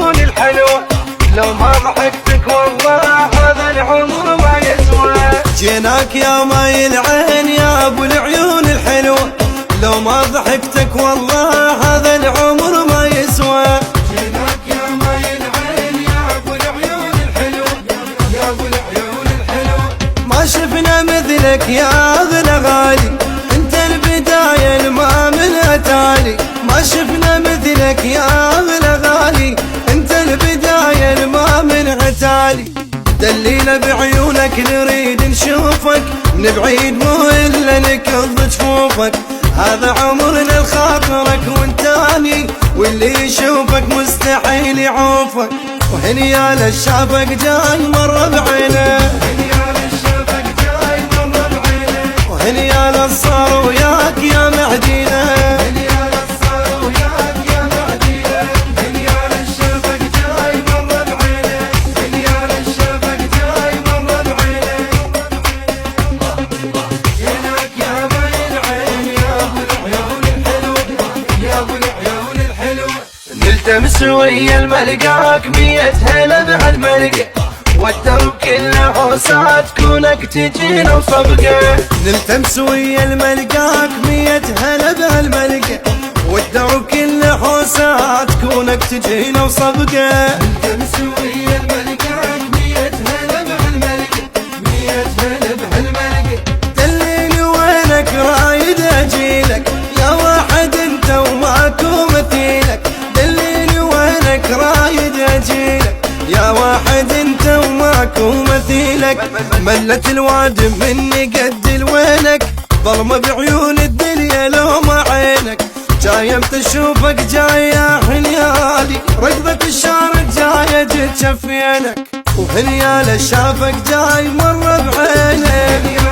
بعيوني الحلوة، لو ما ضحكتك والله هذا العمر ما يسوى. جيناك يا ماي العين يا ابو العيون الحلوة، لو ما ضحكتك والله هذا العمر ما يسوى. جيناك يا ماي العين يا ابو العيون الحلوة، يا ابو العيون الحلوة. ما شفنا مثلك يا اغلى غالي، انت البداية الما منها تالي. ما شفنا مثلك يا اغلى غالي، انت البداية الما منها تالي. دلينا بعيونك نريد نشوفك، من بعيد مو الا نكض جفوفك. هذا عمرنا لخاطرك وانتاني، واللي يشوفك مستحيل يعوفك. وهنيا لشافك جاي مر بعينه، وهنيا للصار وياك يا مهدينا. نلتمس ويا الملقاك 100 هلا بهالملقى، والدرب كله حوسات كونك تجينا وصبقه. نلتمس ويا الملقاك 100 هلا بهالملقى، والدرب كله حوسات كونك تجينا وصبقه. نلتمس ويا الملقاك 100 هلا بهالملقى، 100 هلا بهالملقى. دليني وينك رايد اجيلك، يا واحد انت وماكو مثيلك. دليني وينك رايد اجيلك، يا واحد انت وماكو مثيلك. ملت الوادم مني قد وينك، ظلمة بعيون الدنيا لو ما عينك. جاي امتى اشوفك جاي يا حنيالي، ركضة الشارع جاية جت شفينك. وهنيا لشافك جاي مر بعينك.